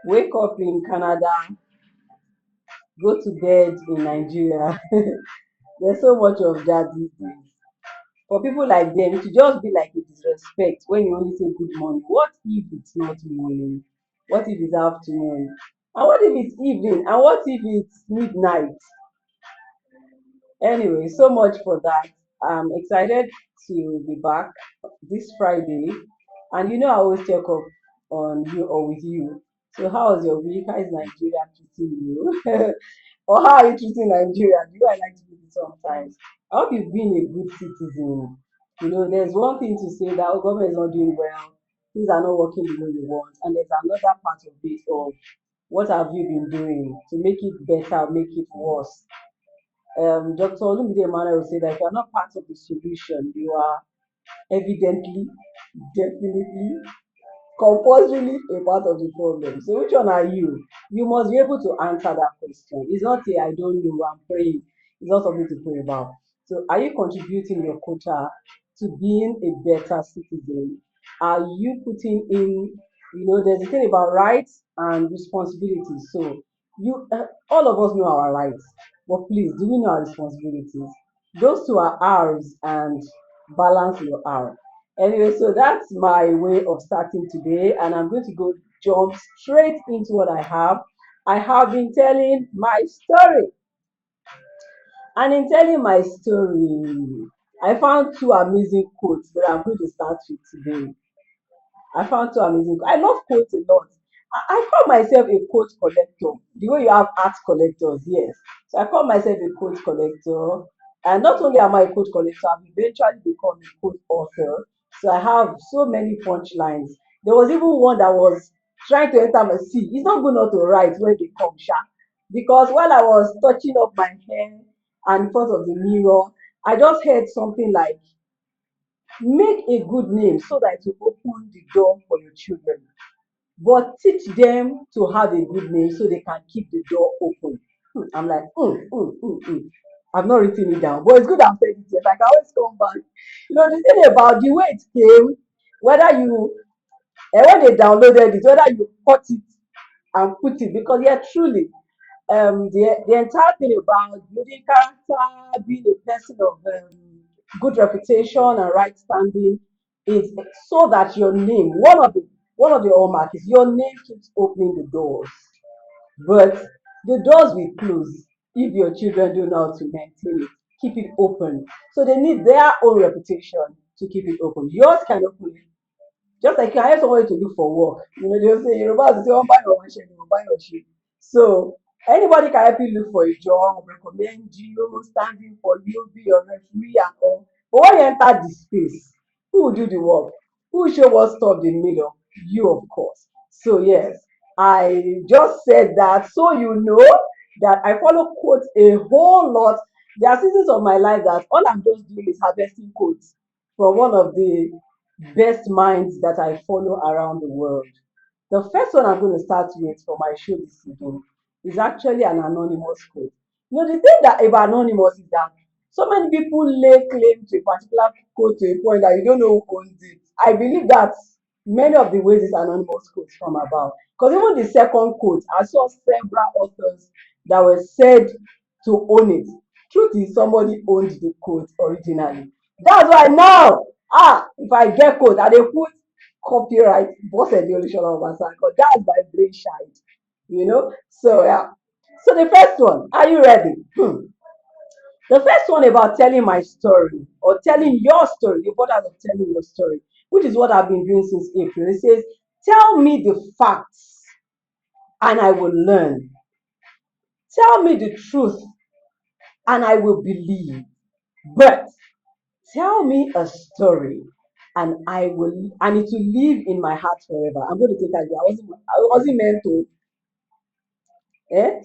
Wake up in Canada, go to bed in Nigeria. There's so much of that these days. For people like them, it should just be like a disrespect when you only say good morning. What if it's not morning? What if it's afternoon? And what if it's evening? And what if it's midnight? Anyway, so much for that. I'm excited to be back this Friday. And you know, I always check up on you or with you. So, how was your week? How is Nigeria treating you? Or how are you treating Nigeria? Do I like to do it sometimes? I hope you've been a good citizen. You know, there's one thing to say that our government is not doing well, things are not working the way you want, and there's another part of it of what have you been doing to make it better, make it worse. Dr. Olumide Emmanuel will say that if you're not part of the solution, you are evidently, definitely, compulsorily a part of the problem. So which one are you? You must be able to answer that question. It's not a I don't know, I'm praying. It's not something to pray about. So are you contributing your quota to being a better citizen? Are you putting in, there's a thing about rights and responsibilities. So all of us know our rights, but please, do we know our responsibilities? Those two are ours, and balance your R. Anyway, so that's my way of starting today, and I'm going to go jump straight into what I have. I have been telling my story, and in telling my story, I found two amazing quotes that I'm going to start with today. I found two amazing. I love quotes a lot. I call myself a quote collector. The way you have art collectors, yes. So I call myself a quote collector. And not only am I a quote collector, I've eventually become a quote author. So I have so many punchlines. There was even one that was trying to enter my sea. It's not good not to write when they come, sha. Because while I was touching up my hair and in front of the mirror, I just heard something like, make a good name so that you open the door for your children, but teach them to have a good name so they can keep the door open. I'm like, I've not written it down, but it's good I've said it yet. I can always come back. The thing about the way it came, whether you, and when they downloaded it, whether you cut it and put it, because yeah, truly, the entire thing about building character, being a person of good reputation and right standing is so that your name, one of the hallmarks is your name keeps opening the doors, but the doors will close if your children don't know how to maintain it, keep it open. So they need their own reputation to keep it open. Yours can open it. Just like you hire somebody to look for work, they'll say, Yoruba will say, oh, buy your one share, buy your share. So anybody can help you look for a job, recommend you, standing for you, be your referee and all. But when you enter the space, who will do the work? Who will show what stuff they made of? You, of course. So yes, I just said that so you know that I follow quotes a whole lot. There are seasons of my life that all I'm just doing is harvesting quotes from one of the best minds that I follow around the world. The first one I'm going to start with for my show this season is actually an anonymous quote. The thing that about anonymous is that so many people lay claim to a particular quote to a point that you don't know who owns it. I believe that many of the ways this anonymous quotes come about. Because even the second quote, I saw several authors that were said to own it. Truth is, somebody owned the quote originally. That's why now, if I get quote, I dey put copyright Bose Olusola-Obasa because that's my brainchild. So yeah. So the first one, are you ready? The first one about telling my story or telling your story, the importance of telling your story, which is what I've been doing since April. It says, tell me the facts and I will learn. Tell me the truth and I will believe. But tell me a story and it will live in my heart forever. I'm going to take that. I wasn't meant to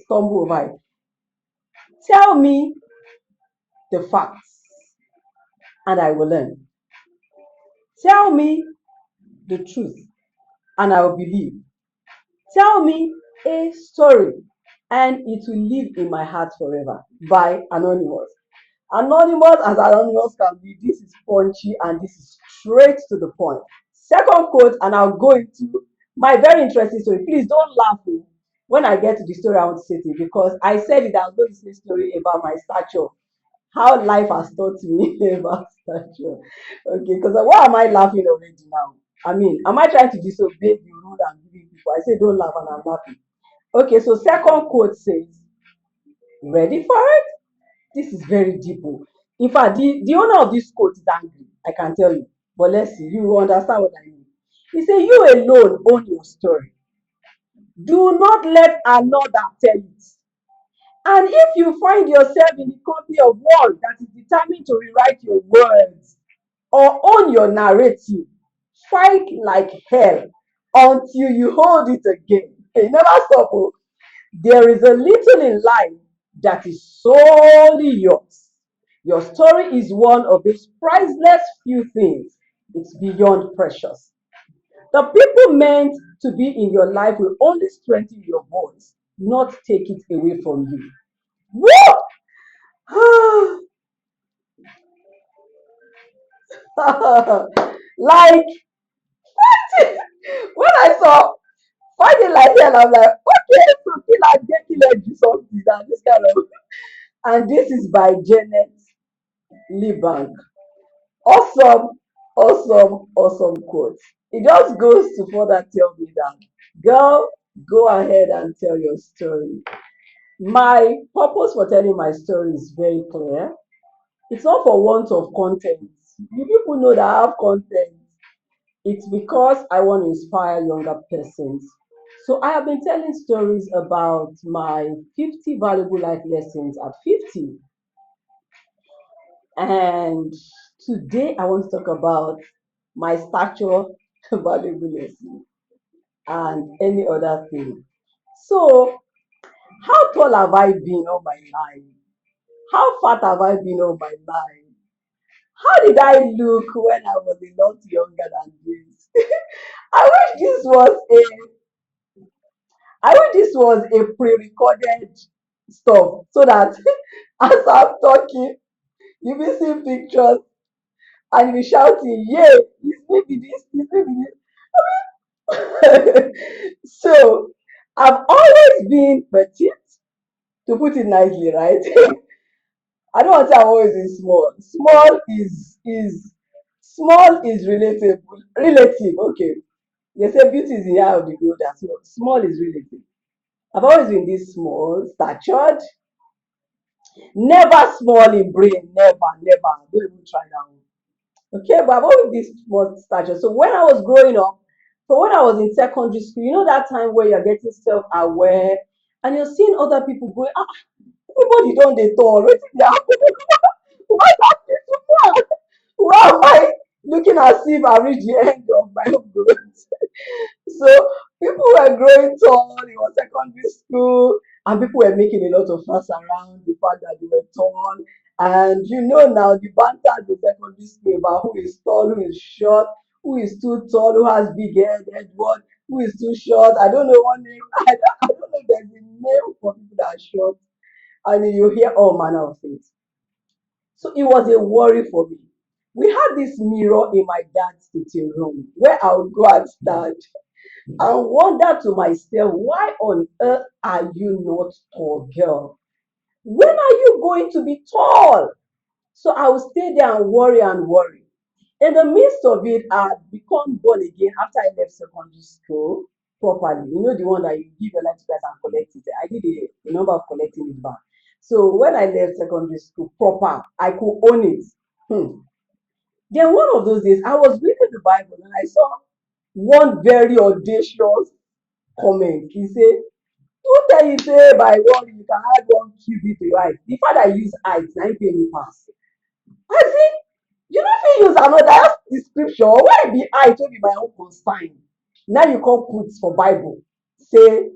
stumble over it. Tell me the facts and I will learn. Tell me the truth and I will believe. Tell me a story and it will live in my heart forever. By Anonymous. Anonymous as anonymous can be, this is punchy and this is straight to the point. Second quote, and I'll go into My very interesting story. Please don't laugh when I get to the story I want to say to you, because I said it, I was going to say a story about my stature, how life has taught me about stature. Okay, because why am I laughing already now? I mean, am I trying to disobey the rule I'm giving people? I say don't laugh and I'm laughing. Okay, so second quote says, ready for it? This is very deep. Oh. In fact, the owner of this quote is angry, I can tell you. But let's see, you will understand what I mean. He said, you alone own your story. Do not let another tell it. And if you find yourself in the company of one that is determined to rewrite your words or own your narrative, fight like hell until you hold it again. Hey, never stop. Oh. There is a little in life that is solely yours. Your story is one of those priceless few things. It's beyond precious. The people meant to be in your life will only strengthen your voice, not take it away from you. Woo! Like when I saw fighting like hell, I'm like, okay, so kill do something that this kind of, and this is by Janet Libank. Awesome, awesome quote. It just goes to further tell me that, girl, go ahead and tell your story. My purpose for telling my story is very clear. It's not for want of content. You people know that I have content. It's because I want to inspire younger persons. So I have been telling stories about my 50 valuable life lessons at 50. And today I want to talk about my stature valuable lesson and any other thing. So, how tall have I been all my life? How fat have I been all my life? How did I look when I was a lot younger than this? I wish this was a I wish this was a pre-recorded stuff so that as I'm talking, you'll be seeing pictures and you'll be shouting, yeah, it's maybe this, it's maybe this. So I've always been petite, to put it nicely, right? I don't want to say I've always been small. Small is relative, okay. They say beauty is in the eye of the beholder, so small is relative. I've always been this small, statured, never small in brain, never. Don't even try that one. Okay, but I've always this small stature. So when I was growing up, so when I was in secondary school, you know that time where you're getting self-aware and you're seeing other people going, ah, everybody don't they tall. What is that? Why not this one? Why am I looking as if I reached the end of my own growth? So people were growing tall, it was secondary school, and people were making a lot of fuss around the fact that they were tall. And you know now the banter at the secondary school about who is tall, who is short, who is too tall, who has big head, Edward, who is too short. I don't know one name. I don't know if there's a name for people that are short. And you hear all manner of things. So it was a worry for me. We had this mirror in my dad's sitting room where I would go and stand and wonder to myself, why on earth are you not tall, girl? When are you going to be tall? So I would stay there and worry and worry. In the midst of it, I had become born again after I left secondary school properly. You know, the one that you give your life to Christ and collect it. I did a number of collecting it back. So when I left secondary school proper, I could own it. Hmm. Then one of those days, I was reading the Bible and I saw one very audacious comment. He said, who tell you say by one you can add one cubit to your height? The fact I use height, na him pay me pass. I say, you no fit use another the scripture wey be height wey be my own concern. Now you come put for Bible say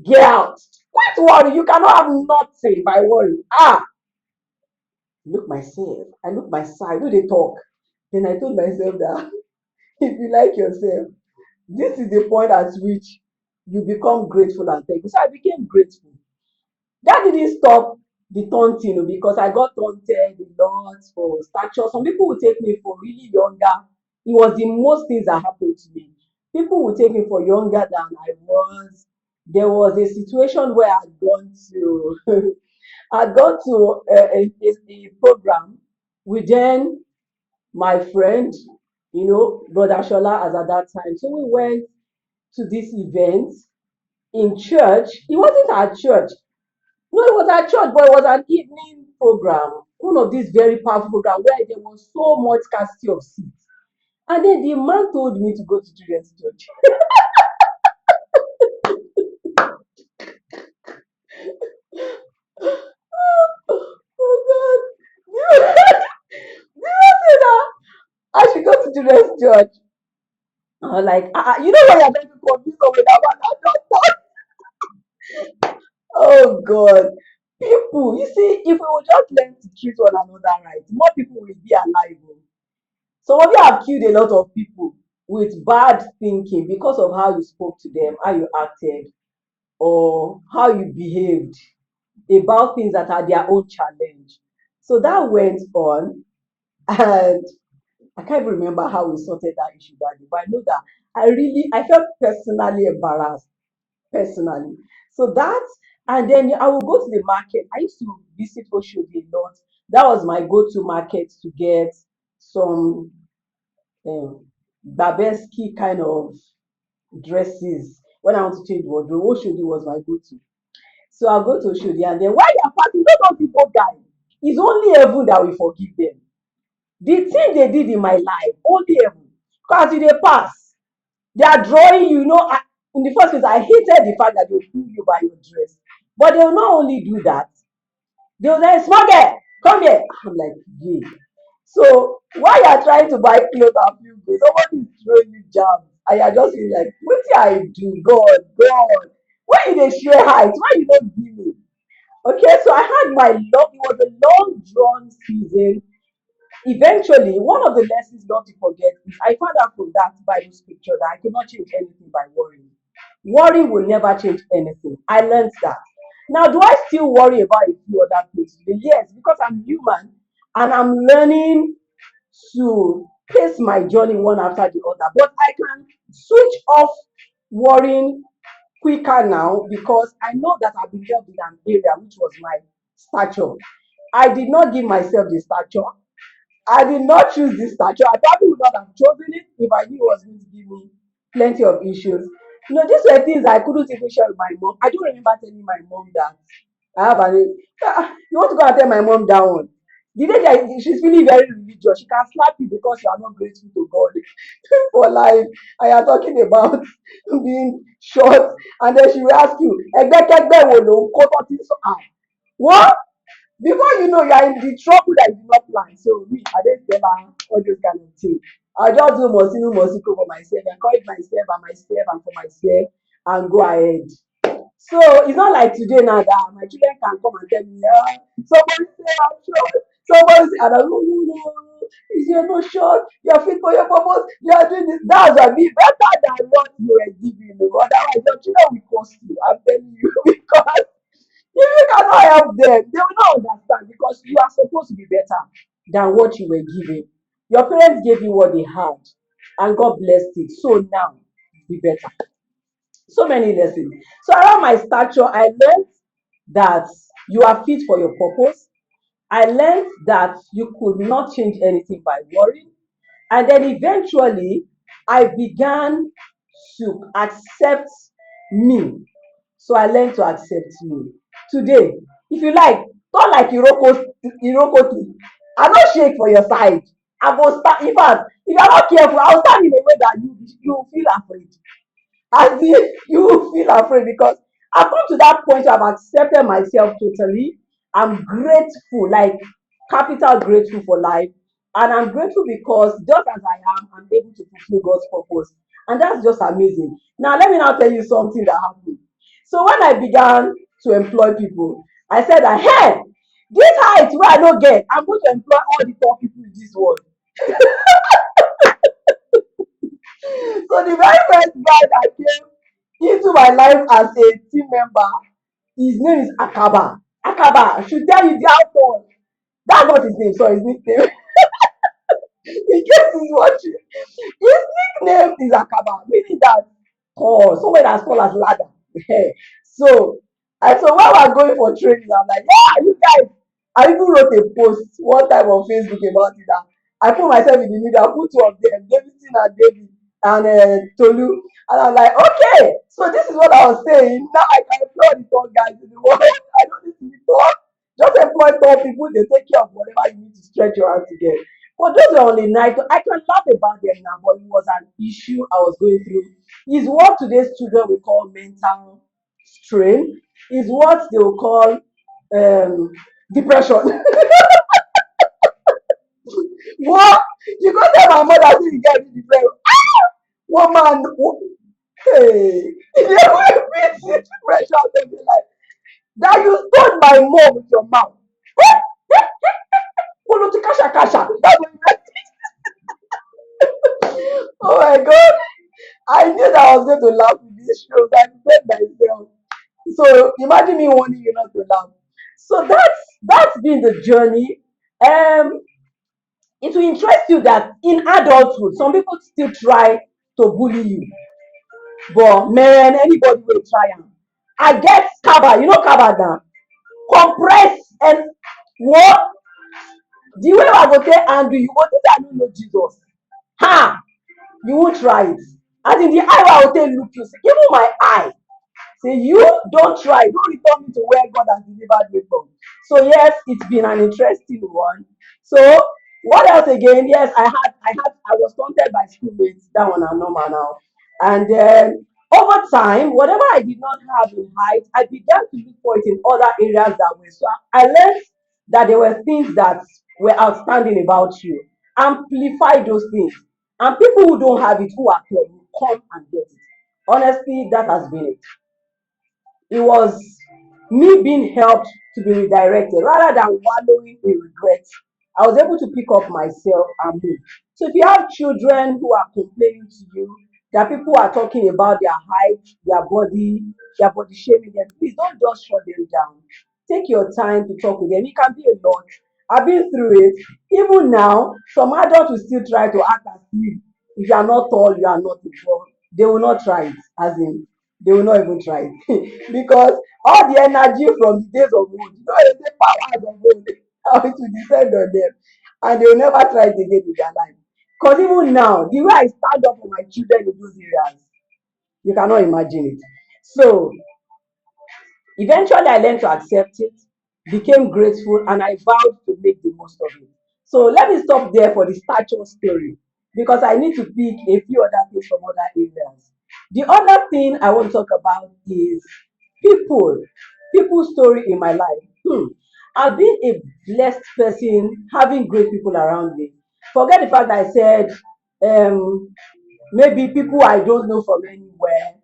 get out. Quit worry, you cannot have nothing by worry. Ah, look myself, I look my side, who dey talk? Then I told myself that if you like yourself, this is the point at which you become grateful and thankful. So I became grateful. That didn't stop the taunting because I got taunted a lot for stature. Some people would take me for really younger. It was the most things that happened to me. People would take me for younger than I was. There was a situation where I'd gone to I'd gone to a program with then my friend, Brother Shola as at that time. So we went to this event in church. It wasn't at church. No, it was at church, but it was an evening program. One of these very powerful programs where there was so much scarcity of seats. And then the man told me to go to children's church. Oh God. Do you say that? I should go to children's church. I was like, when you're going to confuse someone with that one, I don't know. Oh God. People, you see, if we would just learn to treat one another right, more people will be alive. Oh. Some of you have killed a lot of people with bad thinking because of how you spoke to them, how you acted, or how you behaved about things that are their own challenge. So that went on, and I can't even remember how we sorted that issue that day, but I know that I felt personally embarrassed, personally. So that, and then I will go to the market. I used to visit Oshodi a lot. That was my go-to market to get some um, Babeski kind of dresses. When I want to change wardrobe, Oshodi was my go-to. So I'll go to Oshodi, and then while they're passing, those people guys, it's only heaven that will forgive them. The thing they did in my life, only heaven. Because they pass, they are drawing you. In the first place, I hated the fact that they pull you by your dress. But they will not only do that, they will say, small girl, come here. I'm like, yeah. So while you are trying to buy clothes and feel good, somebody is throwing you jams. And you're just feeling like, what did I do? God, God. Why you dey share height? Why you don't give me? Okay, so I had it was a long drawn season. Eventually, one of the lessons not to forget is I found out from that Bible scripture that I could not change anything by worrying. Worry will never change anything. I learned that. Now, do I still worry about a few other things? Yes, because I'm human and I'm learning to pace my journey one after the other. But I can switch off worrying quicker now because I know that I've been helped in an area which was my stature. I did not give myself the stature. I did not choose this stature. I probably would not have chosen it if I knew it was going to give me plenty of issues. These were things I couldn't even share with my mom. I don't remember telling my mom that I have an. You want to go and tell my mom that one? The day that she's feeling very religious, she can slap you because you are not grateful to God for life. And you are talking about being short, and then she will ask you, "Ẹgbẹ́kẹ́gbẹ́ wo ló ń kó tọ́tí sọ?" What? Before you know, you are in the trouble that you did not plan. So me, I didn't tell her all those kind of things. I just do Mosinu Mosiko for myself, encourage myself and for myself, and go ahead. So it's not like today now that my children can come and tell me, somebody say I'm short, somebody say, and I go, no, no, is you're not short, you're fit for your purpose, you're doing this. That's a bit better than what you were giving. Otherwise, your children will cost you. I'm telling you because if you cannot help them, they will not understand because you are supposed to be better than what you were given. Your parents gave you what they had, and God blessed it. So now, be better. So many lessons. So around my stature, I learned that you are fit for your purpose. I learned that you could not change anything by worrying. And then eventually, I began to accept me. So I learned to accept me. Today, if you like, turn like Iroko tree. I no shake for your side. I go stand. In fact, if you are not careful, I will stand in a way that you feel afraid. As if you feel afraid because I've come to that point where I've accepted myself totally. I'm grateful, like capital grateful for life. And I'm grateful because just as I am, I'm able to fulfill God's purpose. And that's just amazing. Now, let me now tell you something that happened. So, when I began to employ people, I said that, hey, this height where I don't get, I'm going to employ all the top people in this world. So, the very first guy that came into my life as a team member, his name is Akaba. Akaba, I should tell you the outcome. That's not his name, sorry, his nickname. In case he's watching, his nickname is Akaba, meaning that tall, somewhere that's tall as ladder. So, and so while we're going for training, I'm like, yeah, you guys. I even wrote a post one time on Facebook about it. That I put myself in the middle. I put two of them, Davidson and David and Tolu, and I'm like, okay. So this is what I was saying. Now I can employ the tall guys in the world. I don't need to be tall. Just employ tall people. They take care of whatever you need to stretch your hand to get. But those were only night. I can laugh about them now, but it was an issue I was going through. Is what today's children will call mental strain. Is what they will call um, depression. What? You go tell my mother say you get depression. Woman, hey, if you ever meet depression, they'll be like, that you stole my mom with your mouth. Kolo ti kasha kasha. That's what oh my god. I knew that I was going to laugh with this show. I prepared myself. So imagine me wanting you not to laugh. So that's been the journey. It will interest you that in adulthood, some people still try to bully you. But man, anybody will try am. I get kaba, you know kaba now. Compress and what? The way I go take handle you, go think I don't know Jesus. Ha! You won't try it. And in the eye I will take look you, say, even my eye. Say you don't try, don't return me to where God has delivered me from. So yes, it's been an interesting one. So what else again? Yes, I was taunted by schoolmates. That one I'm normal now. And then over time, whatever I did not have in height, I began to look for it in other areas that way. So I learned that there were things that were outstanding about you. Amplify those things. And people who don't have it, who are poor, will come and get it. Honestly, that has been it. It was me being helped to be redirected rather than wallowing in regret. I was able to pick up myself and move. So if you have children who are complaining to you that people are talking about their height, their body shaming them, please don't just shut them down. Take your time to talk with them. It can be a lot. I've been through it. Even now, some adults will still try to act as if you are not tall, you are not tall. They will not try it, as in they will not even try it because all the energy from the days of old, you know, they say powers of old, how it will descend on them, and they will never try it again in their life. Because even now, the way I stand up for my children in those areas, you cannot imagine it. So eventually, I learned to accept it, became grateful, and I vowed to make the most of it. So let me stop there for the stature story because I need to pick a few other things from other areas. The other thing I want to talk about is people, people's story in my life. I've been a blessed person having great people around me. Forget the fact that I said um, maybe people I don't know from anywhere.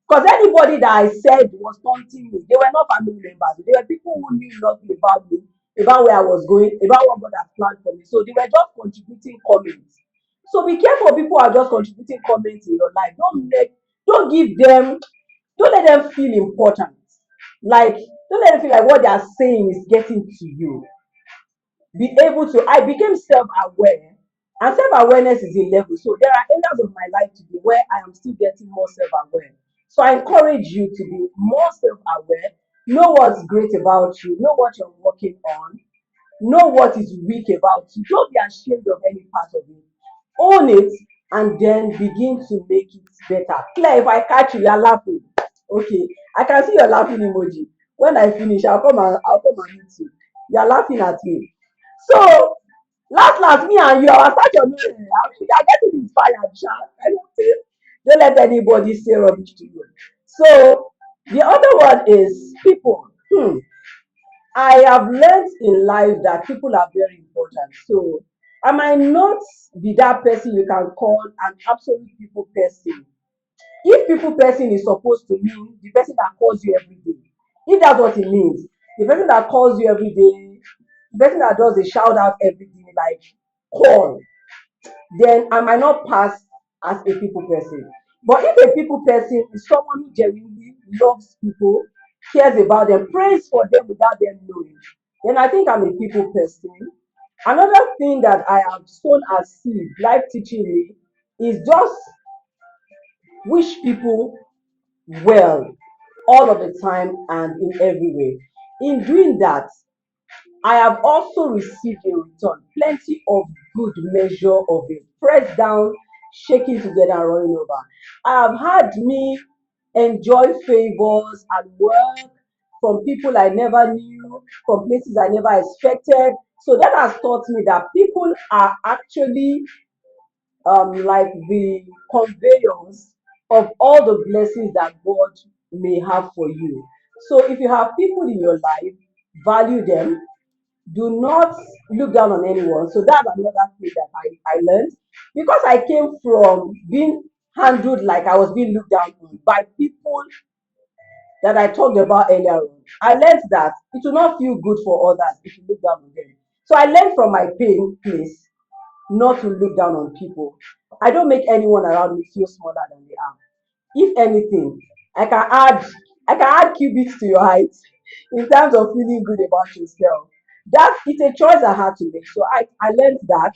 Because anybody that I said was taunting me, they were not family members. They were people who knew nothing about me, about where I was going, about what God has planned for me. So they were just contributing comments. So be careful, people who are just contributing comments in your life. Don't give them, don't let them feel important. Like, don't let them feel like what they are saying is getting to you. Be able to, I became self-aware, and self-awareness is a level. So there are areas of my life today where I am still getting more self-aware. So I encourage you to be more self-aware, know what's great about you, know what you're working on, know what is weak about you. Don't be ashamed of any part of it. Own it and then begin to make it better. Claire, if I catch you, you're laughing. Okay, I can see your laughing emoji. When I finish, I'll come and meet you. You're laughing at me. So last, me and you, our start your name. We are getting inspired, Sha. I don't think. Don't let anybody say rubbish to you. So the other one is people. I have learned in life that people are very important. So I might not be that person you can call an absolute people person. If people person is supposed to mean the person that calls you every day, if that's what it means, the person that calls you every day, the person that does a shout out every day, like call, then I might not pass as a people person. But if a people person is someone who genuinely loves people, cares about them, prays for them without them knowing, then I think I'm a people person. Another thing that I have sown as seed, life teaching me, is just wish people well all of the time and in every way. In doing that, I have also received in return plenty of good measure of it, pressed down, shaking together, and running over. I have had me enjoy favors at work from people I never knew, from places I never expected. So that has taught me that people are actually like the conveyors of all the blessings that God may have for you. So if you have people in your life, value them, do not look down on anyone. So that's another thing that I learned because I came from being handled like I was being looked down on by people that I talked about earlier on. I learned that it will not feel good for others if you look down on them. So I learned from my pain place not to look down on people. I don't make anyone around me feel smaller than they are. If anything, I can add I can add cubits to your height in terms of feeling good about yourself. That it's a choice I had to make. So I learned that.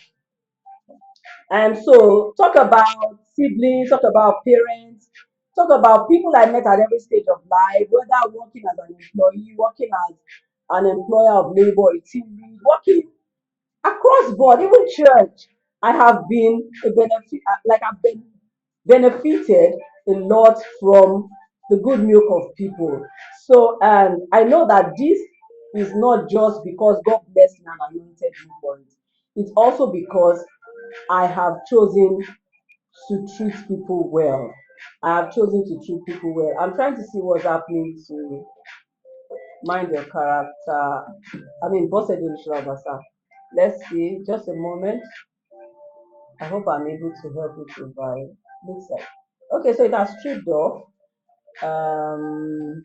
And so talk about siblings, talk about parents, talk about people I met at every stage of life, whether working as an employee, working as an employer of labor, a team lead, working across board, even church. I have been a benefit, like I've been benefited a lot from the good milk of people. So, and I know that this is not just because God blessed me and anointed me for it. It's also because I have chosen to treat people well. I have chosen to treat people well. I'm trying to see what's happening to mind your character. I mean, Boss Olusola-Obasa. Let's see, just a moment. I hope I'm able to help you provide. Looks like. Okay, so it has stripped off. Um,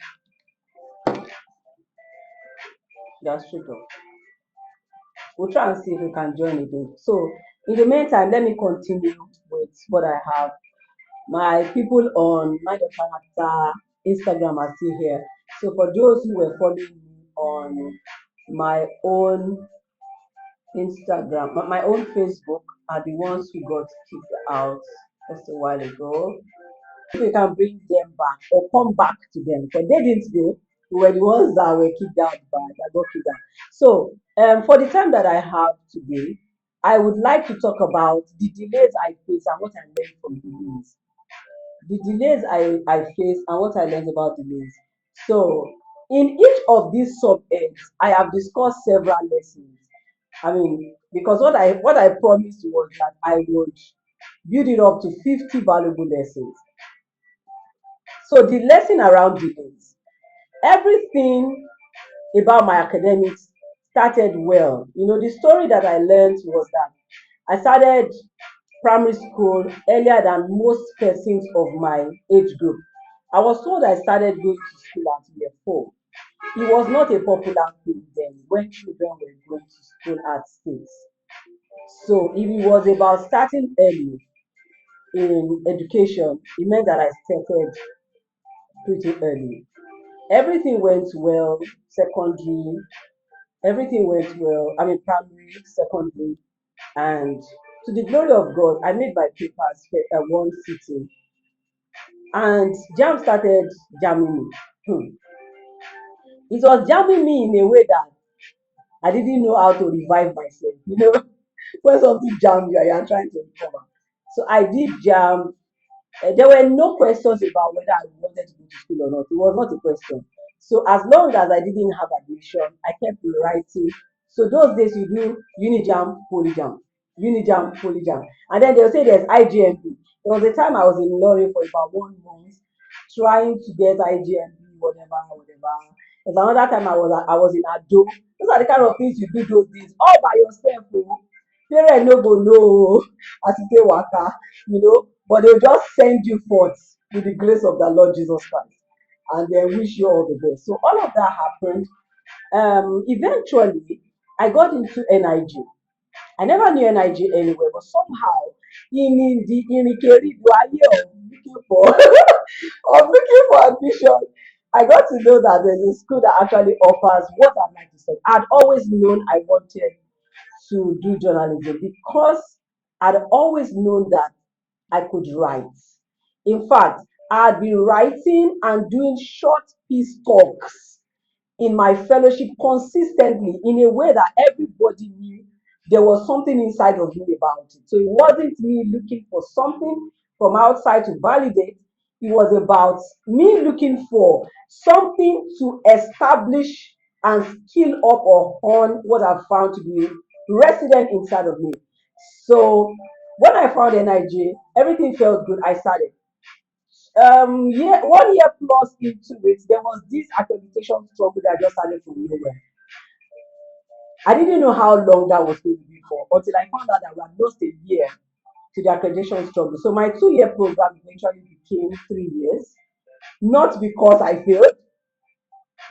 it has stripped off. We'll try and see if we can join again. So, in the meantime, let me continue with what I have. My people on Mind of Character Instagram are still here. So, for those who were following me on my own Instagram, my own Facebook, are the ones who got kicked out just a while ago. If we can bring them back or come back to them, because they didn't go, we were the ones that were kicked out by that got kicked out. So, for the time that I have today, I would like to talk about the delays I face and what I learned from delays. The delays I face and what I learned about delays. So, in each of these sub ends, I have discussed several lessons. I mean, because what I promised was that I would build it up to 50 valuable lessons. So the lesson around delays, everything about my academics started well. The story that I learned was that I started primary school earlier than most persons of my age group. I was told I started going to school at year 4. It was not a popular thing then when children were going to school at 6. So if it was about starting early in education, it meant that I started pretty early. Everything went well, secondary, everything went well. I mean, primary, secondary, and to the glory of God, I made my papers one sitting, and jam started jamming me. It was jamming me in a way that I didn't know how to revive myself. When something jam you, and you're trying to recover. So I did jam. There were no questions about whether I wanted to go to school or not. It was not a question. So as long as I didn't have admission, I kept writing. So those days you do unijam, polyjam, unijam, polyjam, and then they'll say there's IGMP. There was a time I was in Lorry for about 1 month trying to get IGMP, whatever, whatever. There's another time I was in Ado. Those are the kind of things you do those days all by yourself. Oh. Parents no go know as you say waka, but they'll just send you forth with the grace of the Lord Jesus Christ and then wish you all the best. So all of that happened. Eventually, I got into NIG. I never knew NIG anywhere, but somehow in the Irikeri of looking for of looking for admission, I got to know that there's a school that actually offers what I'd like to say. I'd always known I wanted to do journalism because I'd always known that I could write. In fact, I'd been writing and doing short piece talks in my fellowship consistently in a way that everybody knew there was something inside of me about it. So it wasn't me looking for something from outside to validate, it was about me looking for something to establish and skill up or hone what I found to be resident inside of me. So when I found NIJ, everything felt good. I started. Yeah, 1 year plus into it, there was this accreditation struggle that just started from nowhere. I didn't know how long that was going to be for until I found out that we had lost a year to the accreditation struggle. So my 2 year program eventually became 3 years, not because I failed,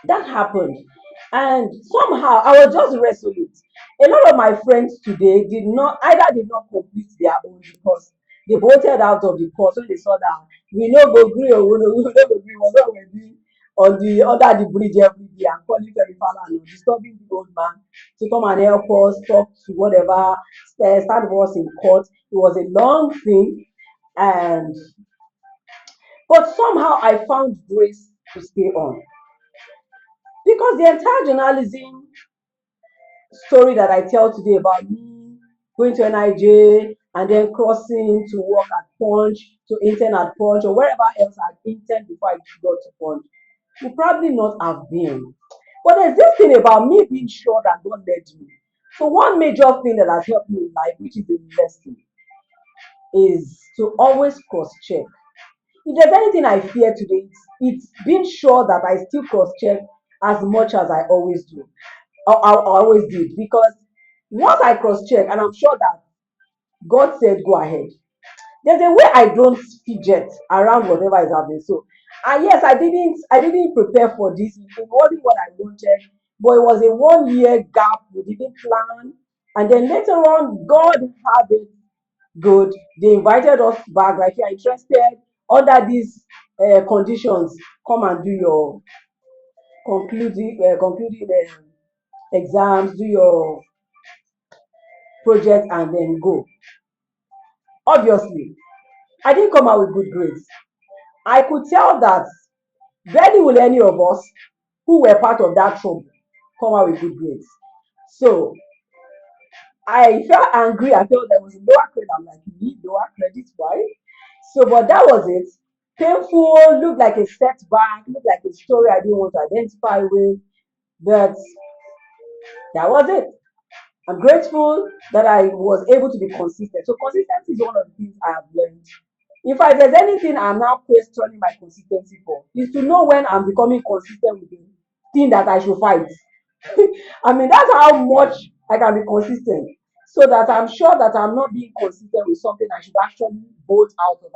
that happened. And somehow I was just resolute. A lot of my friends today did not complete their own because they bolted out of the course when they saw that we no go green or we no go green was what we're doing on the under the bridge every day and calling Perifala and disturbing the old man to come and help us talk to whatever stand for us in court. It was a long thing, and but somehow I found grace to stay on because the entire journalism story that I tell today about me going to NIJ and then crossing to work at Punch, to intern at Punch, or wherever else I'd interned before I got to Punch, would probably not have been. But there's this thing about me being sure that God led me. So one major thing that has helped me in life, which is a lesson, is to always cross-check. If there's anything I fear today, it's being sure that I still cross-check as much as I always do. I always did because once I cross-check and I'm sure that God said go ahead, there's a way I don't fidget around whatever is happening. So, and yes, I didn't prepare for this. It wasn't what I wanted, but it was a 1 year gap. We didn't plan, and then later on, God had it good. They invited us back. Like, if you're interested under these conditions, come and do your concluding exams, do your project, and then go. Obviously, I didn't come out with good grades. I could tell that barely will any of us who were part of that trouble come out with good grades. So I felt angry. I felt there was a lower credit. I'm like, you need lower credit, why? So, but that was it. Painful, looked like a setback, looked like a story I didn't want to identify with. But that was it. I'm grateful that I was able to be consistent. So consistency is one of the things I have learned. In fact, there's anything I'm now questioning my consistency for, is to know when I'm becoming consistent with the thing that I should fight. I mean, that's how much I can be consistent. So that I'm sure that I'm not being consistent with something I should actually bolt out of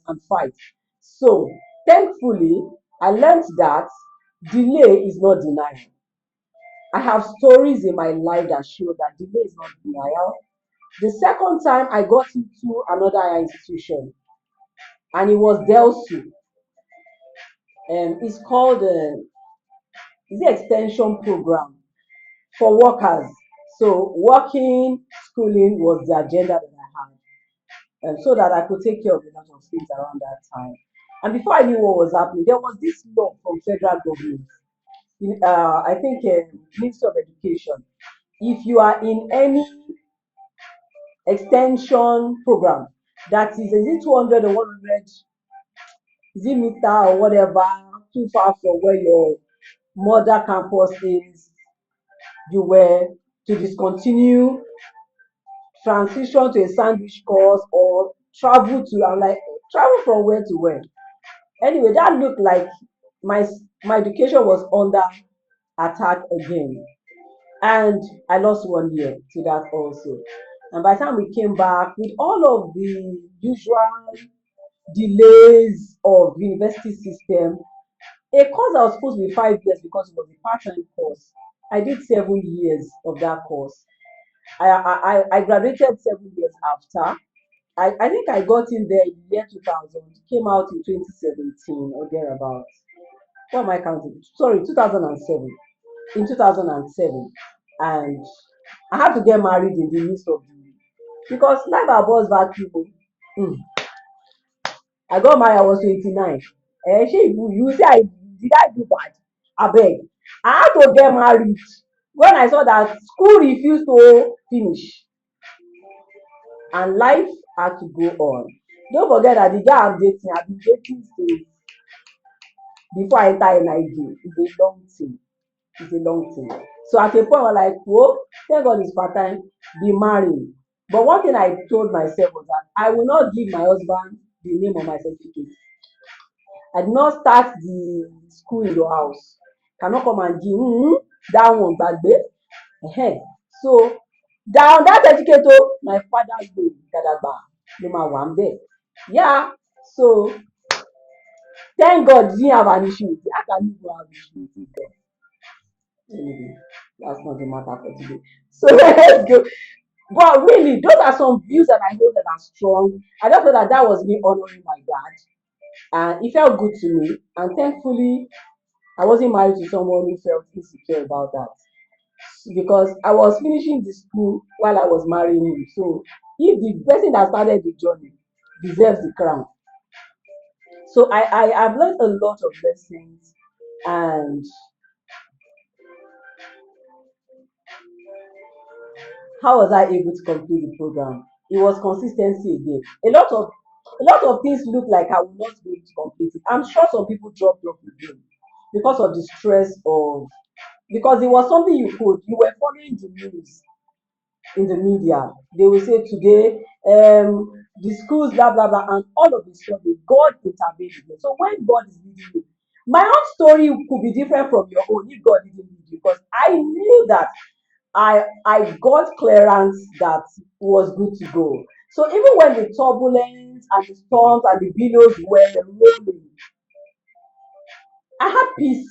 and fight. So thankfully, I learned that delay is not denial. I have stories in my life that show that delay is not denial. The second time I got into another higher institution, and it was Delsu. It's called the extension program for workers. So working, schooling was the agenda that I had, so that I could take care of a lot of things around that time. And before I knew what was happening, there was this law from federal government. I think Ministry of Education. If you are in any extension program that is it 200 or 100, is it meter or whatever, too far from where your mother campus is, you were to discontinue, transition to a sandwich course, or travel to, I'm like, travel from where to where? Anyway, that looked like my my education was under attack again. And I lost 1 year to that also. And by the time we came back, with all of the usual delays of the university system, a course that was supposed to be 5 years because it was a part-time course, I did 7 years of that course. I graduated 7 years after. I think I got in there in the year 2000, came out in 2017 or thereabouts. What am I counting? Sorry, 2007. In 2007. And I had to get married in the midst of the because life abos vacuum. Hmm. I got married, I was 29. You say I did I do bad? Abeg. I had to get married when I saw that school refused to finish and life had to go on. Don't forget that the guy I'm dating, I've been dating since before I enter NIJ. It's a long thing. It's a long thing. So at a point, I'm like, whoa, thank God it's part time, be married. But one thing I told myself was that I will not give my husband the name of my certificate. I did not start the school in your house. Cannot come and give that one gbagbe. So down that certificate my father's name Gadagba ló máa wà ńbẹ̀. Yeah, so thank God he didn't have an issue with it. How can you go have issue with it? Anyway, that's not the matter for today. So let's go. But really, those are some views that I know that are strong. I just feel that that was me honoring my dad, and it felt good to me. And thankfully, I wasn't married to someone who felt insecure about that because I was finishing the school while I was marrying him. So if the person that started the journey deserves the crown. So I've learned a lot of lessons, and how was I able to complete the program? It was consistency again. A lot of things look like I will not be able to complete it. I'm sure some people dropped off again because of the stress of because it was something you were following the news in the media. They will say today, the schools, blah blah blah, and all of this stuff. God intervened. So when God is leading you, my own story could be different from your own if God didn't lead you, because I knew that I got clearance that was good to go. So even when the turbulence and the storms and the billows were rolling, I had peace.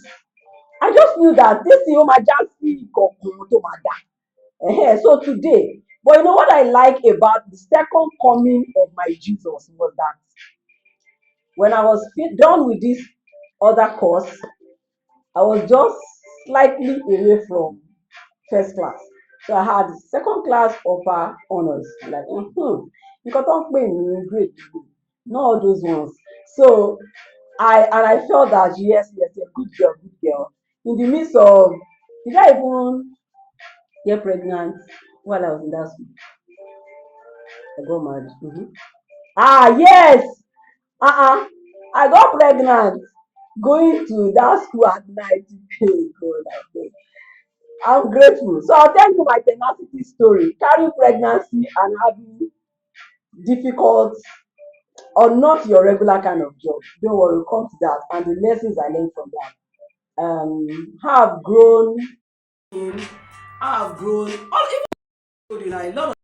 I just knew that this thing might just be to my dad. So today, but you know what I like about the second coming of my Jesus was that when I was done with this other course, I was just slightly away from first class. So I had second class upper honors. Like, nǹkan tó ń pè ní grade, not all those ones. So I felt that yes, good girl, good girl. In the midst of, did I even get pregnant while I was in that school? I got married. Yes. Uh-uh. I got pregnant going to that school at night. God, I beg. I'm grateful. So I'll tell you my tenacity story. Carrying pregnancy and having difficult or not your regular kind of job. Don't worry, we'll come to that and the lessons I learned from that. How I've grown in, how I've grown. All even told you now, a lot